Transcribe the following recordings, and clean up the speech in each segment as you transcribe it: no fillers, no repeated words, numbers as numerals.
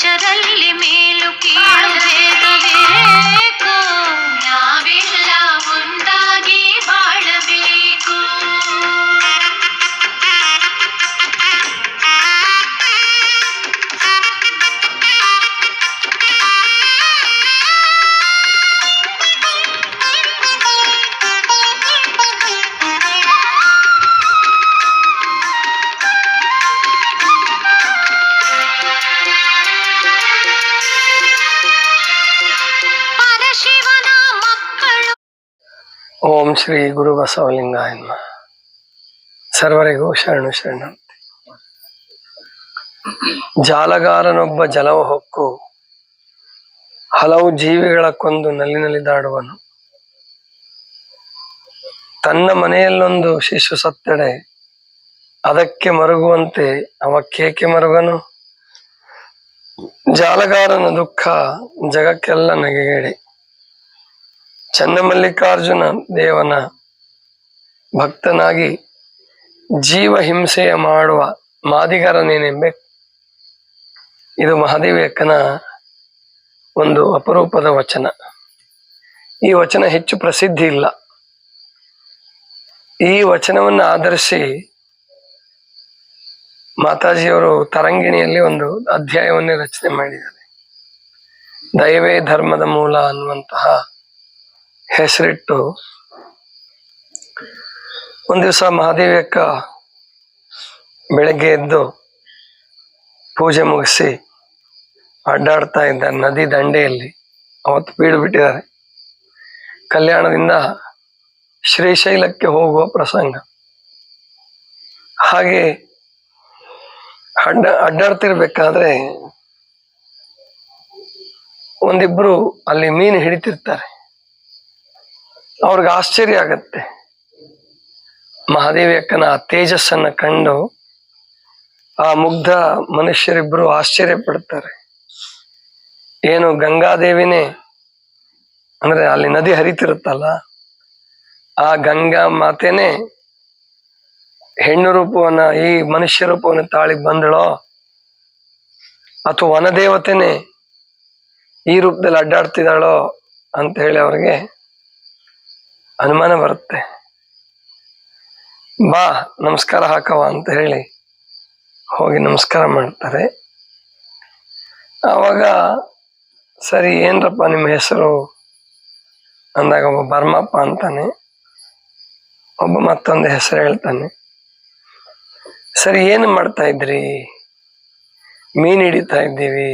ಪಂಚರಲ್ಲಿ ಮೇಲು ಕೀಳು ಭೇದಬೇಕು, ನಾವೆಲ್ಲ ಒಂದಾಗಿ ಬಾಳಬೇಕು. ಓಂ ಶ್ರೀ ಗುರು ಬಸವಲಿಂಗಾಯ ನಮಃ. ಸರ್ವರಿಗೂ ಶರಣು ಶರಣಾರ್ಥಿ. ಜಾಲಗಾರನೊಬ್ಬ ಜಲವ ಹೊಕ್ಕು ಹಲವು ಜೀವಿಗಳ ಕೊಂದು ನಲಿನಲಿದಾಡುವನು. ತನ್ನ ಮನೆಯಲ್ಲೊಂದು ಶಿಶು ಸತ್ತೆಡೆ ಅದಕ್ಕೆ ಮರುಗುವಂತೆ ಅವಕ್ಕೇಕೆ ಮರುಗನು. ಜಾಲಗಾರನ ದುಃಖ ಜಗಕ್ಕೆಲ್ಲ ನಗೆಗೇಡಿ. ಚನ್ನಮಲ್ಲಿಕಾರ್ಜುನ ದೇವನ ಭಕ್ತನಾಗಿ ಜೀವ ಹಿಂಸೆಯ ಮಾಡುವ ಮಾದಿಗರನೇನೆಂಬೆ. ಇದು ಮಹಾದೇವಿಯಕ್ಕನ ಒಂದು ಅಪರೂಪದ ವಚನ. ಈ ವಚನ ಹೆಚ್ಚು ಪ್ರಸಿದ್ಧಿ ಇಲ್ಲ. ಈ ವಚನವನ್ನು ಆಧರಿಸಿ ಮಾತಾಜಿಯವರು ತರಂಗಿಣಿಯಲ್ಲಿ ಒಂದು ಅಧ್ಯಾಯವನ್ನೇ ರಚನೆ ಮಾಡಿದ್ದಾರೆ. ದಯವೇ ಧರ್ಮದ ಮೂಲ ಅನ್ನುವಂತಹ ಹೆಸರಿಟ್ಟು ಒಂದ್ ದಿವಸ ಮಹಾದೇವಿಯಕ್ಕ ಬೆಳಗ್ಗೆ ಎದ್ದು ಪೂಜೆ ಮುಗಿಸಿ ಅಡ್ಡಾಡ್ತಾ ಇದ್ದಾರೆ ನದಿ ದಂಡೆಯಲ್ಲಿ. ಅವತ್ತು ಬೀಡು ಬಿಟ್ಟಿದ್ದಾರೆ. ಕಲ್ಯಾಣದಿಂದ ಶ್ರೀಶೈಲಕ್ಕೆ ಹೋಗುವ ಪ್ರಸಂಗ. ಹಾಗೆ ಅಡ್ಡಾಡ್ತಿರ್ಬೇಕಾದ್ರೆ ಒಂದಿಬ್ರು ಅಲ್ಲಿ ಮೀನು ಹಿಡಿತಿರ್ತಾರೆ. ಅವ್ರಿಗೆ ಆಶ್ಚರ್ಯ ಆಗತ್ತೆ. ಮಹಾದೇವಿ ಅಕ್ಕನ ಆ ತೇಜಸ್ಸನ್ನ ಕಂಡು ಆ ಮುಗ್ಧ ಮನುಷ್ಯರಿಬ್ರು ಆಶ್ಚರ್ಯ ಪಡ್ತಾರೆ. ಏನು ಗಂಗಾದೇವಿನೇ, ಅಂದ್ರೆ ಅಲ್ಲಿ ನದಿ ಹರಿತಿರುತ್ತಲ್ಲ, ಆ ಗಂಗಾ ಮಾತೆನೇ ಹೆಣ್ಣು ರೂಪವನ್ನ ಈ ಮನುಷ್ಯ ರೂಪವನ್ನು ತಾಳಿ ಬಂದಳೋ, ಅಥವಾ ವನದೇವತೆನೇ ಈ ರೂಪದಲ್ಲಿ ಅಡ್ಡಾಡ್ತಿದ್ದಾಳೋ ಅಂತ ಹೇಳಿ ಅವ್ರಿಗೆ ಅನುಮಾನ ಬರುತ್ತೆ. ಬಾ ನಮಸ್ಕಾರ ಹಾಕವ ಅಂತ ಹೇಳಿ ಹೋಗಿ ನಮಸ್ಕಾರ ಮಾಡ್ತಾರೆ. ಆವಾಗ ಸರಿ ಏನ್ರಪ್ಪ ನಿಮ್ಮ ಹೆಸರು ಅಂದಾಗ ಒಬ್ಬ ಬರ್ಮಪ್ಪ ಅಂತಾನೆ, ಒಬ್ಬ ಮತ್ತೊಂದು ಹೆಸರು ಹೇಳ್ತಾನೆ. ಸರಿ ಏನು ಮಾಡ್ತಾ ಇದ್ರಿ? ಮೀನ್ ಹಿಡಿತಾ ಇದ್ದೀವಿ.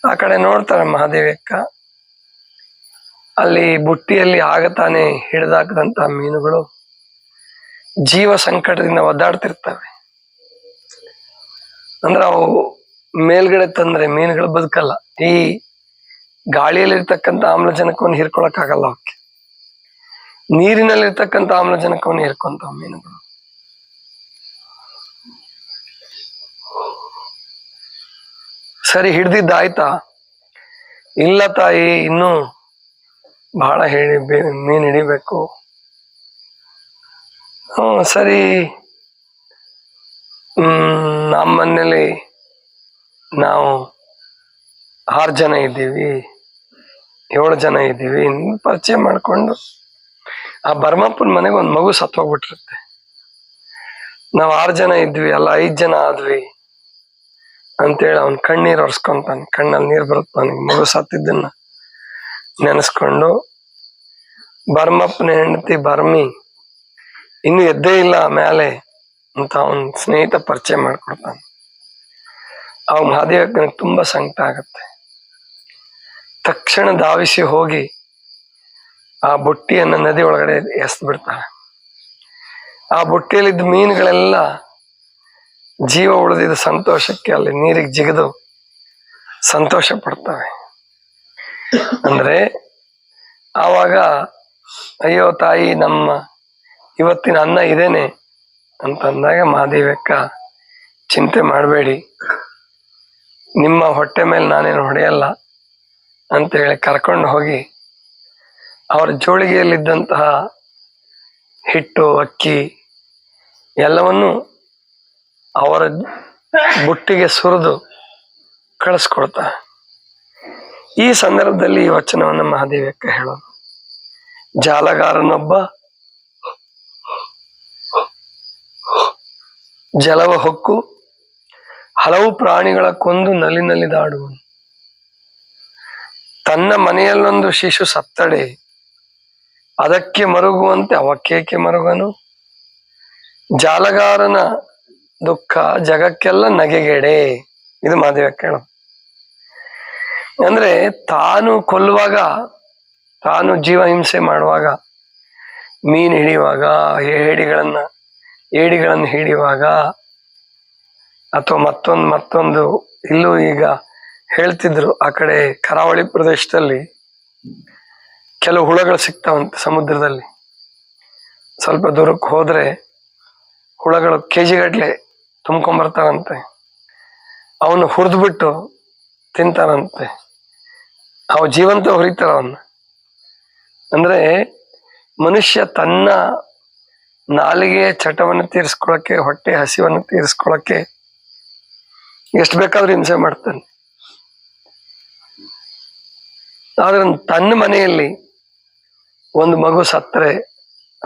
ಆ ಕಡೆ ನೋಡ್ತಾರೆ ಮಹಾದೇವಿ ಅಕ್ಕ. ಅಲ್ಲಿ ಬುಟ್ಟಿಯಲ್ಲಿ ಆಗತಾನೆ ಹಿಡಿದಾಕದಂತ ಮೀನುಗಳು ಜೀವ ಸಂಕಟದಿಂದ ಒದ್ದಾಡ್ತಿರ್ತವೆ. ಅಂದ್ರೆ ಅವು ಮೇಲ್ಗಡೆ ತಂದ್ರೆ ಮೀನುಗಳು ಬದುಕಲ್ಲ. ಈ ಗಾಳಿಯಲ್ಲಿರ್ತಕ್ಕಂಥ ಆಮ್ಲಜನಕವನ್ನು ಹೀರ್ಕೊಳಕ್ಕಾಗಲ್ಲ ಅವಕ್ಕೆ. ನೀರಿನಲ್ಲಿರ್ತಕ್ಕಂಥ ಆಮ್ಲಜನಕವನ್ನು ಹೀರ್ಕೊಂತಾವ ಮೀನುಗಳು. ಸರಿ ಹಿಡ್ದಿದ್ದಾಯ್ತಾ? ಇಲ್ಲ ತಾಯಿ, ಇನ್ನೂ ಬಹಳ ಮೀನ್ ಹಿಡಿಬೇಕು. ಸರಿ, ನಮ್ಮ ಮನೇಲಿ ನಾವು 6 ಜನ ಇದ್ದೀವಿ, 7 ಜನ ಇದ್ದೀವಿ. ಪರಿಚಯ ಮಾಡ್ಕೊಂಡು ಆ ಬರ್ಮಪ್ಪನ ಮನೆಗೆ ಒಂದು ಮಗು ಸತ್ತೋಗ್ಬಿಟ್ಟಿರುತ್ತೆ. ನಾವು 6 ಜನ ಇದ್ವಿ, ಅಲ್ಲ 5 ಜನ ಆದ್ವಿ ಅಂತೇಳಿ ಅವನ್ ಕಣ್ಣೀರು ಒರೆಸ್ಕೊಂತಾನೆ. ಕಣ್ಣಲ್ಲಿ ನೀರು ಬರುತ್ತೆ ಅವನಿಗೆ ಮಗು ಸತ್ತಿದ್ದನ್ನ ನೆನೆಸ್ಕೊಂಡು. ಬರ್ಮಪ್ಪನ ಹೆಂಡತಿ ಬರ್ಮಿ ಇನ್ನು ಎದ್ದೇ ಇಲ್ಲ ಮೇಲೆ ಅಂತ ಅವನ್ ಸ್ನೇಹಿತ ಪರಿಚಯ ಮಾಡ್ಕೊಡ್ತಾನೆ. ಅವಾಗ ಮಹಾದೇವಕ್ಕನಿಗೆ ತುಂಬಾ ಸಂಕಟ ಆಗತ್ತೆ. ತಕ್ಷಣ ಧಾವಿಸಿ ಹೋಗಿ ಆ ಬುಟ್ಟಿಯನ್ನ ನದಿ ಒಳಗಡೆ ಎಸ್ದು ಬಿಡ್ತಾಳೆ. ಆ ಬುಟ್ಟಿಯಲ್ಲಿದ್ದ ಮೀನುಗಳೆಲ್ಲ ಜೀವ ಉಳಿದಿದ್ದ ಸಂತೋಷಕ್ಕೆ ಅಲ್ಲಿ ನೀರಿಗೆ ಜಿಗಿದು ಸಂತೋಷ ಪಡ್ತವೆ. ಅಂದ್ರೆ ಆವಾಗ ಅಯ್ಯೋ ತಾಯಿ, ನಮ್ಮ ಇವತ್ತಿನ ಅನ್ನ ಇದೇನೆ ಅಂತಂದಾಗ ಮಹಾದೇವಿ ಅಕ್ಕ ಚಿಂತೆ ಮಾಡಬೇಡಿ, ನಿಮ್ಮ ಹೊಟ್ಟೆ ಮೇಲೆ ನಾನೇನು ಹೊಡೆಯಲ್ಲ ಅಂತ ಹೇಳಿ ಕರ್ಕೊಂಡು ಹೋಗಿ ಅವರ ಜೋಳಿಗೆಯಲ್ಲಿದ್ದಂತಹ ಹಿಟ್ಟು, ಅಕ್ಕಿ ಎಲ್ಲವನ್ನು ಅವರ ಬುಟ್ಟಿಗೆ ಸುರಿದು ಕಳಿಸ್ಕೊಡ್ತಾ. ಈ ಸಂದರ್ಭದಲ್ಲಿ ಈ ವಚನವನ್ನು ಮಹಾದೇವಕ್ಕೆ ಹೇಳೋದು, ಜಾಲಗಾರನೊಬ್ಬ ಜಲವ ಹೊಕ್ಕು ಹಲವು ಪ್ರಾಣಿಗಳ ಕೊಂದು ನಲಿದಾಡುವನು. ತನ್ನ ಮನೆಯಲ್ಲೊಂದು ಶಿಶು ಸತ್ತಡೆ ಅದಕ್ಕೆ ಮರುಗುವಂತೆ ಅವಕ್ಕೇಕೆ ಮರುಗನು. ಜಾಲಗಾರನ ದುಃಖ ಜಗಕ್ಕೆಲ್ಲ ನಗೆಗೆಡೆ. ಇದು ಮಹಾದೇವಕ್ಕೆ ಹೇಳೋದು. ಅಂದ್ರೆ ತಾನು ಕೊಲ್ಲುವಾಗ, ತಾನು ಜೀವ ಹಿಂಸೆ ಮಾಡುವಾಗ, ಮೀನು ಹಿಡಿಯುವಾಗ, ಏಡಿಗಳನ್ನು ಹಿಡಿಯುವಾಗ, ಅಥವಾ ಮತ್ತೊಂದು ಇಲ್ಲೂ ಈಗ ಹೇಳ್ತಿದ್ರು, ಆ ಕಡೆ ಕರಾವಳಿ ಪ್ರದೇಶದಲ್ಲಿ ಕೆಲವು ಹುಳಗಳು ಸಿಗ್ತಾವಂತೆ ಸಮುದ್ರದಲ್ಲಿ. ಸ್ವಲ್ಪ ದೂರಕ್ಕೆ ಹೋದ್ರೆ ಹುಳಗಳು ಕೆಜಿಗಟ್ಲೆ ತುಂಬ್ಕೊಂಡ್ಬರ್ತಾರಂತೆ. ಅವನು ಹುರಿದ್ಬಿಟ್ಟು ತಿಂತಾರಂತೆ. ಅವು ಜೀವಂತ ಹುರಿತಾರ ಅವನ್ನ. ಅಂದ್ರೆ ಮನುಷ್ಯ ತನ್ನ ನಾಲಿಗೆ ಚಟವನ್ನು ತೀರಿಸ್ಕೊಳಕ್ಕೆ, ಹೊಟ್ಟೆ ಹಸಿವನ್ನು ತೀರಿಸ್ಕೊಳಕ್ಕೆ ಎಷ್ಟು ಬೇಕಾದ್ರೂ ಹಿಂಸೆ ಮಾಡ್ತಾನೆ. ಆದ್ರೆ ತನ್ನ ಮನೆಯಲ್ಲಿ ಒಂದು ಮಗು ಸತ್ತರೆ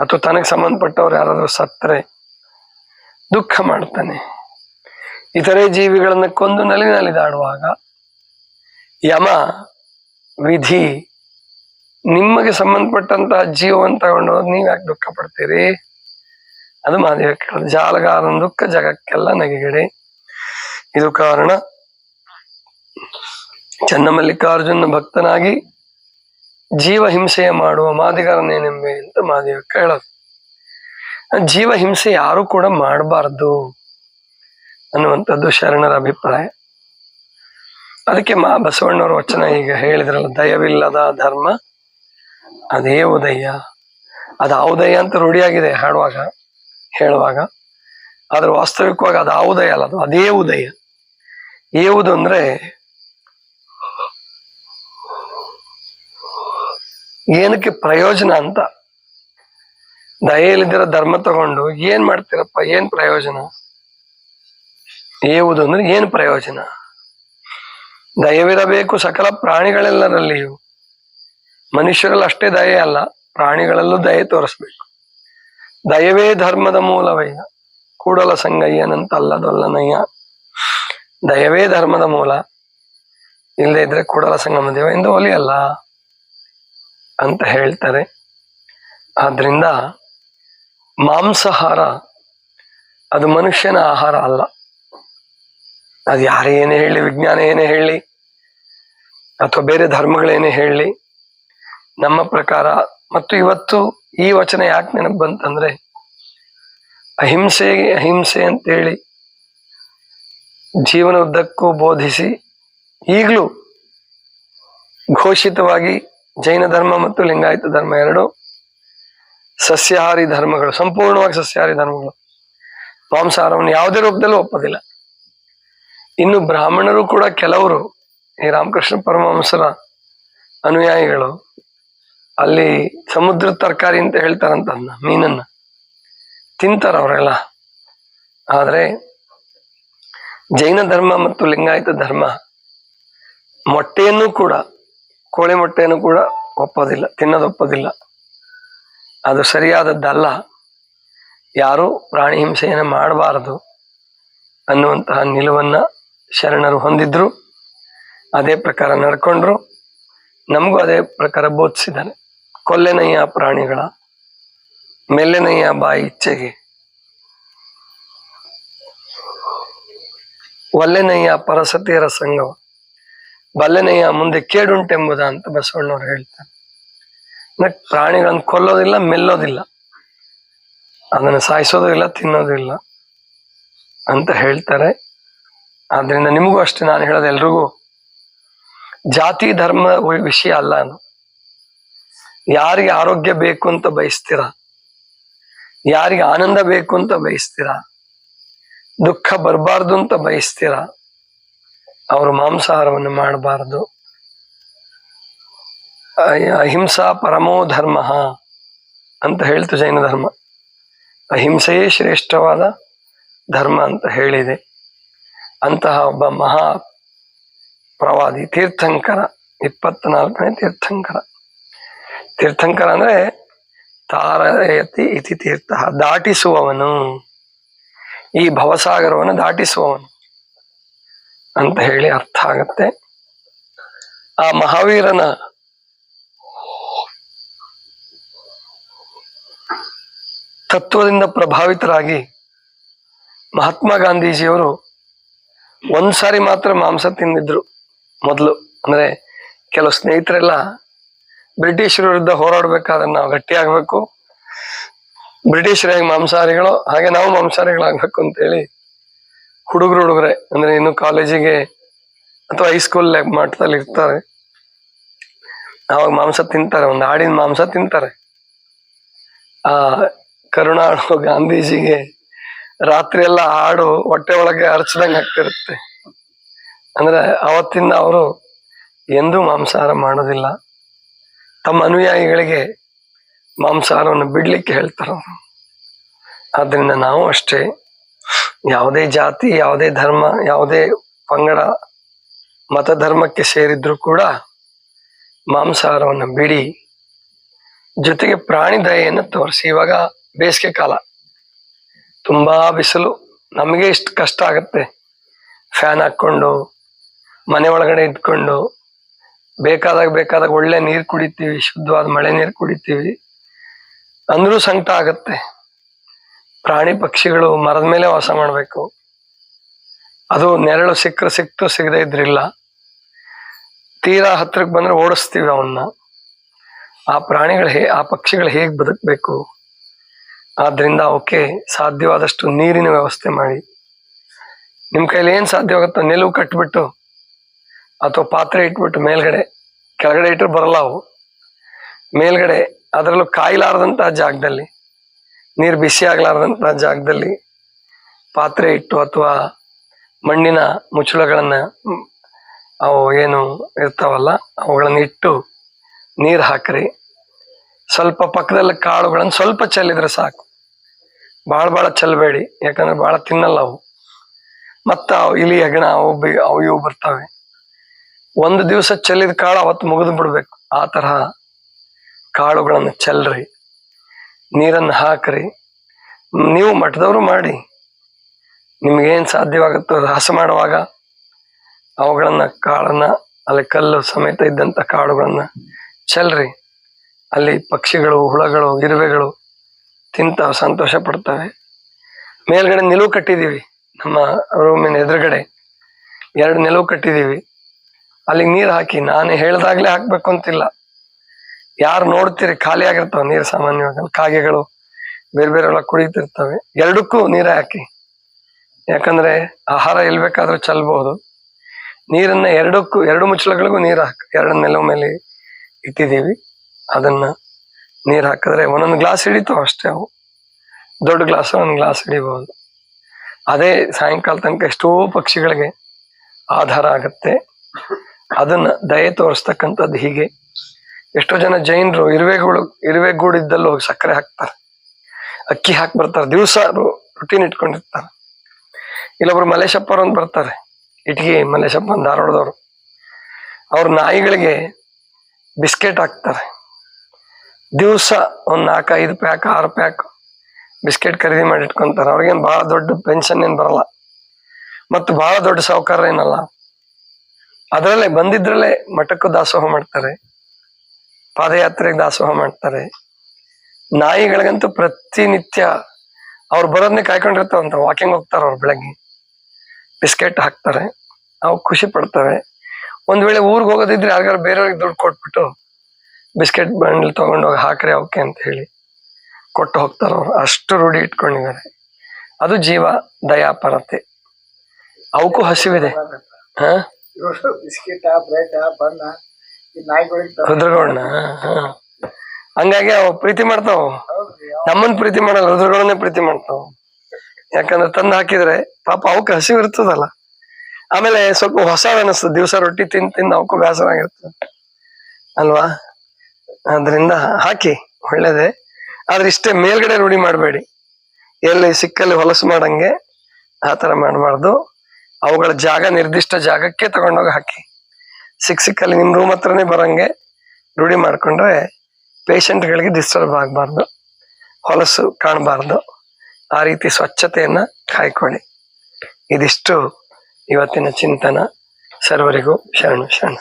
ಅಥವಾ ತನಗೆ ಸಂಬಂಧಪಟ್ಟವ್ರು ಯಾರಾದ್ರೂ ಸತ್ತರೆ ದುಃಖ ಮಾಡ್ತಾನೆ. ಇತರೆ ಜೀವಿಗಳನ್ನ ಕೊಂದು ನಲಿದಾಡುವಾಗ ಯಮ ವಿಧಿ ನಿಮಗೆ ಸಂಬಂಧಪಟ್ಟಂತಹ ಜೀವವನ್ನು ತಗೊಂಡು ನೀವ್ ಯಾಕೆ ದುಃಖ ಪಡ್ತೀರಿ? ಅದು ಮಹಾದೇವ ಕೇಳೋದು. ಜಾಲಗಾರನ ದುಃಖ ಜಗಕ್ಕೆಲ್ಲ ನಗೆಗಡೆ. ಇದು ಕಾರಣ ಚನ್ನಮಲ್ಲಿಕಾರ್ಜುನ ಭಕ್ತನಾಗಿ ಜೀವ ಹಿಂಸೆಯ ಮಾಡುವ ಮಾದಿಗರನೇನೆಂಬೆ ಅಂತ ಮಹಾದೇವ ಹೇಳೋದು. ಜೀವ ಹಿಂಸೆ ಯಾರು ಕೂಡ ಮಾಡಬಾರ್ದು ಅನ್ನುವಂಥದ್ದು ಶರಣರ ಅಭಿಪ್ರಾಯ. ಅದಕ್ಕೆ ಬಸವಣ್ಣವ್ರ ವಚನ ಈಗ ಹೇಳಿದ್ರಲ್ಲ, ದಯವಿಲ್ಲದ ಧರ್ಮ ಅದೇ ಉದಯ. ಅದು ಉದಯ ಅಂತ ರೂಢಿಯಾಗಿದೆ ಹಾಡುವಾಗ, ಹೇಳುವಾಗ. ಆದ್ರೆ ವಾಸ್ತವಿಕವಾಗಿ ಅದು ಉದಯ ಅಲ್ಲ, ಅದು ಅದೇ ಉದಯ. ಏವುದು ಅಂದ್ರೆ ಏನಕ್ಕೆ ಪ್ರಯೋಜನ ಅಂತ. ದಯೆಯಲ್ಲಿದ್ದಿರೋ ಧರ್ಮ ತಗೊಂಡು ಏನ್ ಮಾಡ್ತೀರಪ್ಪ, ಏನ್ ಪ್ರಯೋಜನ? ಏವುದು ಅಂದ್ರೆ ಏನ್ ಪ್ರಯೋಜನ? ದಯವಿರಬೇಕು ಸಕಲ ಪ್ರಾಣಿಗಳೆಲ್ಲರಲ್ಲಿಯೂ. ಮನುಷ್ಯರಲ್ಲಿ ಅಷ್ಟೇ ದಯೆ ಅಲ್ಲ, ಪ್ರಾಣಿಗಳಲ್ಲೂ ದಯೆ ತೋರಿಸ್ಬೇಕು. ದಯವೇ ಧರ್ಮದ ಮೂಲವಯ್ಯ, ಕೂಡಲ ಸಂಗಯ್ಯನಂತಲ್ಲದೊಲ್ಲನಯ್ಯ. ದಯವೇ ಧರ್ಮದ ಮೂಲ, ಇಲ್ಲದೆ ಇದ್ರೆ ಕೂಡಲ ಸಂಗಮ ದೇವ ಎಂದು ಒಲಿಯಲ್ಲ ಅಂತ ಹೇಳ್ತಾರೆ. ಆದ್ರಿಂದ ಮಾಂಸಾಹಾರ ಅದು ಮನುಷ್ಯನ ಆಹಾರ ಅಲ್ಲ. ಅದು ಯಾರೇ ಏನೇ ಹೇಳಿ, ವಿಜ್ಞಾನ ಏನೇ ಹೇಳಿ, ಅಥವಾ ಬೇರೆ ಧರ್ಮಗಳೇನೇ ಹೇಳಿ, ನಮ್ಮ ಪ್ರಕಾರ ಮತ್ತು ಇವತ್ತು ಈ ವಚನ ಯಾಕೆ ನೆನಪು ಬಂತಂದ್ರೆ, ಅಹಿಂಸೆ ಅಂತೇಳಿ ಜೀವನ ಉದ್ದಕ್ಕೂ ಬೋಧಿಸಿ ಈಗಲೂ ಘೋಷಿತವಾಗಿ ಜೈನ ಧರ್ಮ ಮತ್ತು ಲಿಂಗಾಯತ ಧರ್ಮ ಎರಡು ಸಸ್ಯಾಹಾರಿ ಧರ್ಮಗಳು, ಸಂಪೂರ್ಣವಾಗಿ ಸಸ್ಯಾಹಾರಿ ಧರ್ಮಗಳು. ಮಾಂಸಾಹಾರವನ್ನು ಯಾವುದೇ ರೂಪದಲ್ಲೂ ಒಪ್ಪೋದಿಲ್ಲ. ಇನ್ನು ಬ್ರಾಹ್ಮಣರು ಕೂಡ ಕೆಲವರು, ಈ ರಾಮಕೃಷ್ಣ ಪರಮಹಂಸರ ಅನುಯಾಯಿಗಳು, ಅಲ್ಲಿ ಸಮುದ್ರ ತರಕಾರಿ ಅಂತ ಹೇಳ್ತಾರಂತ, ಅದನ್ನ ಮೀನನ್ನ ತಿಂತಾರ ಅವರೆಲ್ಲ. ಆದ್ರೆ ಜೈನ ಧರ್ಮ ಮತ್ತು ಲಿಂಗಾಯತ ಧರ್ಮ ಮೊಟ್ಟೆಯನ್ನು ಕೂಡ, ಕೋಳಿ ಮೊಟ್ಟೆಯನ್ನು ಕೂಡ ಒಪ್ಪೋದಿಲ್ಲ, ತಿನ್ನೋದು ಒಪ್ಪೋದಿಲ್ಲ. ಅದು ಸರಿಯಾದದ್ದಲ್ಲ. ಯಾರು ಪ್ರಾಣಿ ಹಿಂಸೆಯನ್ನು ಮಾಡಬಾರದು ಅನ್ನುವಂತಹ ನಿಲುವನ್ನ ಶರಣರು ಹೊಂದಿದ್ರು. ಅದೇ ಪ್ರಕಾರ ನಡ್ಕೊಂಡ್ರು. ನಮಗೂ ಅದೇ ಪ್ರಕಾರ ಬೋಧಿಸಿದ್ದಾರೆ. ಕೊಲ್ಲೆನಯ್ಯ ಪ್ರಾಣಿಗಳ, ಮೆಲ್ಲೆನಯ್ಯ ಬಾಯಿ ಇಚ್ಛೆಗೆ, ಒಲ್ಲೆನಯ್ಯ ಪರಸತಿಯರ ಸಂಗವ, ಬಲ್ಲೆನಯ್ಯ ಮುಂದೆ ಕೇಡುಂಟೆಂಬುದ ಅಂತ ಬಸವಣ್ಣವ್ರು ಹೇಳ್ತಾರೆ. ಪ್ರಾಣಿಗಳನ್ನು ಕೊಲ್ಲೋದಿಲ್ಲ, ಮೆಲ್ಲೋದಿಲ್ಲ, ಅದನ್ನು ಸಾಯಿಸೋದು ಇಲ್ಲ, ತಿನ್ನೋದು ಇಲ್ಲ ಅಂತ ಹೇಳ್ತಾರೆ. ಆದ್ರಿಂದ ನಿಮಗೂ ಅಷ್ಟೇ ನಾನು ಹೇಳೋದು, ಎಲ್ರಿಗೂ ಜಾತಿ ಧರ್ಮ ವಿಷಯ ಅಲ್ಲ. ಯಾರಿಗೆ ಆರೋಗ್ಯ ಬೇಕು ಅಂತ ಬಯಸ್ತೀರ, ಯಾರಿಗೆ ಆನಂದ ಬೇಕು ಅಂತ ಬಯಸ್ತೀರ, ದುಃಖ ಬರಬಾರ್ದು ಅಂತ ಬಯಸ್ತೀರ, ಅವರು ಮಾಂಸಾಹಾರವನ್ನು ಮಾಡಬಾರದು. ಅಹಿಂಸಾ ಪರಮೋ ಧರ್ಮ ಅಂತ ಹೇಳ್ತು ಜೈನ ಧರ್ಮ. ಅಹಿಂಸೆಯೇ ಶ್ರೇಷ್ಠವಾದ ಧರ್ಮ ಅಂತ ಹೇಳಿದೆ. ಅಂತಹ ಒಬ್ಬ ಮಹಾ ಪ್ರವಾದಿ, ತೀರ್ಥಂಕರ, 24ನೇ ತೀರ್ಥಂಕರ. ತೀರ್ಥಂಕರ ಅಂದ್ರೆ ತಾರಯತಿ ಇತಿ ತೀರ್ಥ, ದಾಟಿಸುವವನು, ಈ ಭವಸಾಗರವನ್ನು ದಾಟಿಸುವವನು ಅಂತ ಹೇಳಿ ಅರ್ಥ ಆಗತ್ತೆ. ಆ ಮಹಾವೀರನ ತತ್ವದಿಂದ ಪ್ರಭಾವಿತರಾಗಿ ಮಹಾತ್ಮ ಗಾಂಧೀಜಿಯವರು ಒಂದ್ಸಾರಿ ಮಾತ್ರ ಮಾಂಸ ತಿಂದಿದ್ರು ಮೊದಲು. ಅಂದ್ರೆ ಕೆಲವು ಸ್ನೇಹಿತರೆಲ್ಲ ಬ್ರಿಟಿಷರ ವಿರುದ್ಧ ಹೋರಾಡ್ಬೇಕಾದ್ರೆ ನಾವು ಗಟ್ಟಿಯಾಗಬೇಕು, ಬ್ರಿಟಿಷರಾಗಿ ಮಾಂಸಾಹಾರಿಗಳು, ಹಾಗೆ ನಾವು ಮಾಂಸಾಹಾರಿಗಳಾಗ್ಬೇಕು ಅಂತೇಳಿ ಹುಡುಗರೆ ಅಂದ್ರೆ ಇನ್ನು ಕಾಲೇಜಿಗೆ ಅಥವಾ ಹೈಸ್ಕೂಲ್ ಮಟ್ಟದಲ್ಲಿ ಇರ್ತಾರೆ, ಅವಾಗ ಮಾಂಸ ತಿಂತಾರೆ, ಒಂದು ಆಡಿನ ಮಾಂಸ ತಿಂತಾರೆ. ಆ ಕರುಣಾಳು ಗಾಂಧೀಜಿಗೆ ರಾತ್ರಿ ಎಲ್ಲ ಆಡು ಹೊಟ್ಟೆ ಒಳಗೆ ಅರಚದಂಗೆ ಆಗ್ತಿರುತ್ತೆ. ಅಂದ್ರೆ ಅವತ್ತಿಂದ ಅವರು ಎಂದೂ ಮಾಂಸಾಹಾರ ಮಾಡೋದಿಲ್ಲ. ತಮ್ಮ ಅನುಯಾಯಿಗಳಿಗೆ ಮಾಂಸಾಹಾರವನ್ನು ಬಿಡ್ಲಿಕ್ಕೆ ಹೇಳ್ತಾರೆ ಅವರು. ಆದ್ರಿಂದ ನಾವು ಅಷ್ಟೇ, ಯಾವುದೇ ಜಾತಿ, ಯಾವುದೇ ಧರ್ಮ, ಯಾವುದೇ ಪಂಗಡ, ಮತ ಧರ್ಮಕ್ಕೆ ಸೇರಿದ್ರು ಕೂಡ ಮಾಂಸಾಹಾರವನ್ನು ಬಿಡಿ, ಜೊತೆಗೆ ಪ್ರಾಣಿ ದಯೆಯನ್ನು ತೋರಿಸಿ. ಇವಾಗ ಬೇಸಿಗೆ ಕಾಲ, ತುಂಬಾ ಬಿಸಿಲು, ನಮಗೆ ಇಷ್ಟು ಕಷ್ಟ ಆಗತ್ತೆ. ಫ್ಯಾನ್ ಹಾಕೊಂಡು ಮನೆ ಒಳಗಡೆ ಇದ್ಕೊಂಡು ಬೇಕಾದಾಗ ಒಳ್ಳೆ ನೀರು ಕುಡಿತೀವಿ, ಶುದ್ಧವಾದ ಮಳೆ ನೀರು ಕುಡಿತೀವಿ, ಅಂದ್ರೂ ಸಂಕಟ ಆಗತ್ತೆ. ಪ್ರಾಣಿ ಪಕ್ಷಿಗಳು ಮರದ ಮೇಲೆ ವಾಸ ಮಾಡ್ಬೇಕು, ಅದು ನೆರಳು ಸಿಕ್ತು, ಸಿಗದೆ ಇದ್ರಿಲ್ಲ. ತೀರಾ ಹತ್ರಕ್ಕೆ ಬಂದ್ರೆ ಓಡಿಸ್ತೀವಿ ಅವನ್ನ. ಆ ಪ್ರಾಣಿಗಳು ಆ ಪಕ್ಷಿಗಳು ಹೇಗೆ ಬದುಕಬೇಕು? ಆದ್ರಿಂದ ಅವಕ್ಕೆ ಸಾಧ್ಯವಾದಷ್ಟು ನೀರಿನ ವ್ಯವಸ್ಥೆ ಮಾಡಿ. ನಿಮ್ ಕೈಲಿ ಏನ್ ಸಾಧ್ಯವಾಗುತ್ತೋ ನಿಲುವು ಕಟ್ಬಿಟ್ಟು ಅಥವಾ ಪಾತ್ರೆ ಇಟ್ಬಿಟ್ಟು ಮೇಲ್ಗಡೆ, ಕೆಳಗಡೆ ಇಟ್ಟರು ಬರಲ್ಲ ಅವು, ಮೇಲ್ಗಡೆ ಅದರಲ್ಲೂ ಕಾಯಿಲಾರದಂತಹ ಜಾಗದಲ್ಲಿ, ನೀರು ಬಿಸಿ ಆಗ್ಲಾರ್ದಂತಹ ಜಾಗದಲ್ಲಿ ಪಾತ್ರೆ ಇಟ್ಟು ಅಥವಾ ಮಣ್ಣಿನ ಮುಚ್ಚಳಗಳನ್ನ, ಅವು ಏನು ಇರ್ತಾವಲ್ಲ ಅವುಗಳನ್ನ ಇಟ್ಟು ನೀರು ಹಾಕ್ರಿ. ಸ್ವಲ್ಪ ಪಕ್ಕದಲ್ಲಿ ಕಾಳುಗಳನ್ನು ಸ್ವಲ್ಪ ಚೆಲ್ಲಿದ್ರೆ ಸಾಕು, ಭಾಳ ಚೆಲ್ಲಬೇಡಿ, ಯಾಕಂದ್ರೆ ಭಾಳ ತಿನ್ನಲ್ಲ ಅವು. ಮತ್ತ ಇಲಿ ಹೆಗಣ ಅವು ಇವು ಬರ್ತವೆ. ಒಂದು ದಿವಸ ಚೆಲ್ಲಿದ ಕಾಳು ಅವತ್ತು ಮುಗಿದು ಬಿಡ್ಬೇಕು. ಆ ತರಹ ಕಾಳುಗಳನ್ನು ಚೆಲ್ರಿ, ನೀರನ್ನು ಹಾಕ್ರಿ. ನೀವು ಮಠದವರು ಮಾಡಿ, ನಿಮ್ಗೇನ್ ಸಾಧ್ಯವಾಗುತ್ತೋ ರಸ ಮಾಡುವಾಗ ಅವುಗಳನ್ನ, ಕಾಳನ್ನ, ಅಲ್ಲಿ ಕಲ್ಲು ಸಮೇತ ಇದ್ದಂತ ಕಾಳುಗಳನ್ನ ಚೆಲ್ರಿ. ಅಲ್ಲಿ ಪಕ್ಷಿಗಳು, ಹುಳಗಳು, ಇರುವೆಗಳು ತಿಂತಾವ, ಸಂತೋಷ ಪಡ್ತವೆ. ಮೇಲ್ಗಡೆ ನಿಲುವು ಕಟ್ಟಿದೀವಿ, ನಮ್ಮ ರೂಮಿನ ಎದುರುಗಡೆ 2 ನಿಲುವು ಕಟ್ಟಿದೀವಿ, ಅಲ್ಲಿ ನೀರು ಹಾಕಿ. ನಾನು ಹೇಳ್ದಾಗ್ಲೇ ಹಾಕ್ಬೇಕು ಅಂತಿಲ್ಲ, ಯಾರು ನೋಡ್ತೀರಿ ಖಾಲಿ ಆಗಿರ್ತಾವ ನೀರು. ಸಾಮಾನ್ಯವಾಗಿ ಕಾಗೆಗಳು ಬೇರೆ ಒಳಗೆ ಕುಡಿತಿರ್ತವೆ. ಎರಡಕ್ಕೂ ನೀರೇ ಹಾಕಿ, ಯಾಕಂದ್ರೆ ಆಹಾರ ಎಲ್ಬೇಕಾದ್ರೂ ಚೆಲ್ಬಹುದು. ನೀರನ್ನ ಎರಡು ಮುಚ್ಚಳಗಳಿಗೂ ನೀರು ಹಾಕಿ, 2 ನೆಲವು ಮೇಲೆ ಇಟ್ಟಿದ್ದೀವಿ. ಅದನ್ನ ನೀರು ಹಾಕಿದ್ರೆ ಒಂದೊಂದು ಗ್ಲಾಸ್ ಹಿಡಿತಾವ ಅಷ್ಟೇ. ಅವು ದೊಡ್ಡ ಗ್ಲಾಸ್ 1 ಗ್ಲಾಸ್ ಹಿಡಿಬಹುದು. ಅದೇ ಸಾಯಂಕಾಲ ತನಕ ಎಷ್ಟೋ ಪಕ್ಷಿಗಳಿಗೆ ಆಧಾರ ಆಗತ್ತೆ. ಅದನ್ನ ದಯೆ ತೋರಿಸ್ತಕ್ಕಂಥದ್ದು ಹೀಗೆ. ಎಷ್ಟೋ ಜನ ಜೈನರು ಇರುವೆ ಗೂಡಿದ್ದಲ್ಲೂ ಹೋಗಿ ಸಕ್ಕರೆ ಹಾಕ್ತಾರೆ, ಅಕ್ಕಿ ಹಾಕಿ ಬರ್ತಾರೆ, ದಿವಸ ರುಟೀನ್ ಇಟ್ಕೊಂಡಿರ್ತಾರೆ. ಇಲ್ಲೊಬ್ರು ಮಲೇಶಪ್ಪರು ಅಂತ ಬರ್ತಾರೆ, ಇಟ್ಗಿ ಮಲೇಶಪ್ಪ ಧಾರವಾಡದವರು. ಅವ್ರ ನಾಯಿಗಳಿಗೆ ಬಿಸ್ಕೆಟ್ ಹಾಕ್ತಾರೆ. ದಿವಸ ಒಂದು 4-5 ಪ್ಯಾಕ್ 6 ಪ್ಯಾಕ್ ಬಿಸ್ಕೆಟ್ ಖರೀದಿ ಮಾಡಿ ಇಟ್ಕೊಂತಾರೆ. ಅವ್ರಿಗೇನು ಬಹಳ ದೊಡ್ಡ ಪೆನ್ಷನ್ ಏನ್ ಬರಲ್ಲ, ಮತ್ತು ಬಹಳ ದೊಡ್ಡ ಸಾಹುಕಾರ ಏನಲ್ಲ. ಅದರಲ್ಲೇ ಬಂದಿದ್ರಲ್ಲೇ ಮಠಕ್ಕೂ ದಾಸೋಹ ಮಾಡ್ತಾರೆ, ಪಾದಯಾತ್ರೆಗೆ ದಾಸೋಹ ಮಾಡ್ತಾರೆ. ನಾಯಿಗಳಿಗಂತೂ ಪ್ರತಿನಿತ್ಯ ಅವ್ರು ಬರೋದನ್ನೇ ಕಾಯ್ಕೊಂಡಿರ್ತಾವಂತ. ವಾಕಿಂಗ್ ಹೋಗ್ತಾರ ಅವ್ರು, ಬೆಳಗ್ಗೆ ಬಿಸ್ಕೆಟ್ ಹಾಕ್ತಾರೆ, ಅವು ಖುಷಿ ಪಡ್ತವೆ. ಒಂದ್ ವೇಳೆ ಊರಿಗೆ ಹೋಗೋದಿದ್ರೆ ಯಾರಿಗಾರು ಬೇರೆಯವ್ರಿಗೆ ದುಡ್ಡು ಕೊಟ್ಬಿಟ್ಟು ಬಿಸ್ಕೆಟ್ ಬಂಡ್ಲ್ ತಗೊಂಡೋಗಿ ಹಾಕ್ರಿ ಅವಕ್ಕೆ ಅಂತ ಹೇಳಿ ಕೊಟ್ಟು ಹೋಗ್ತಾರ ಅವ್ರು. ಅಷ್ಟು ರೂಢಿ ಇಟ್ಕೊಂಡಿದ್ದಾರೆ. ಅದು ಜೀವ ದಯಾಪರತೆ. ಅವಕ್ಕೂ ಹಸಿವಿದೆ. ಹ ರುದ್ರಗೌಡನ ಹಂಗಾಗಿ ಅವು ಪ್ರೀತಿ ಮಾಡ್ತಾವ. ನಮ್ಮನ್ ಪ್ರೀತಿ ಮಾಡಲ್ಲ, ರುದ್ರಗೌಡನೇ ಪ್ರೀತಿ ಮಾಡ್ತಾವ. ಯಾಕಂದ್ರೆ ತಂದು ಹಾಕಿದ್ರೆ ಪಾಪ ಅವಕ್ಕೆ ಹಸಿವು ಇರ್ತದಲ್ಲ. ಆಮೇಲೆ ಸ್ವಲ್ಪ ಹೊಸ ಅನಿಸ್ತದೆ, ದಿವಸ ರೊಟ್ಟಿ ತಿಂದು ಅವಕ್ಕೂ ಬೇಸರ ಆಗಿರ್ತದೆ ಅಲ್ವಾ. ಅದರಿಂದ ಹಾಕಿ ಒಳ್ಳೇದೇ. ಆದ್ರೆ ಇಷ್ಟೇ, ಮೇಲ್ಗಡೆ ರೂಢಿ ಮಾಡಬೇಡಿ. ಎಲ್ಲಿ ಸಿಕ್ಕಲ್ಲಿ ಹೊಲಸು ಮಾಡಂಗೆ ಆ ತರ ಮಾಡಬಾರ್ದು. ಅವುಗಳ ಜಾಗ, ನಿರ್ದಿಷ್ಟ ಜಾಗಕ್ಕೆ ತಗೊಂಡೋಗಿ ಹಾಕಿ. ಸಿಕ್ಕಲ್ಲಿ ನಿಮ್ಮ ರೂಮ್ ಹತ್ರನೇ ಬರಂಗೆ ರೂಢಿ ಮಾಡ್ಕೊಂಡ್ರೆ ಪೇಷಂಟ್ಗಳಿಗೆ ಡಿಸ್ಟರ್ಬ್ ಆಗಬಾರ್ದು, ಹೊಲಸು ಕಾಣಬಾರ್ದು. ಆ ರೀತಿ ಸ್ವಚ್ಛತೆಯನ್ನ ಕಾಯ್ಕೊಳ್ಳಿ. ಇದಿಷ್ಟು ಇವತ್ತಿನ ಚಿಂತನ. ಸರ್ವರಿಗೂ ಶರಣು ಶರಣ.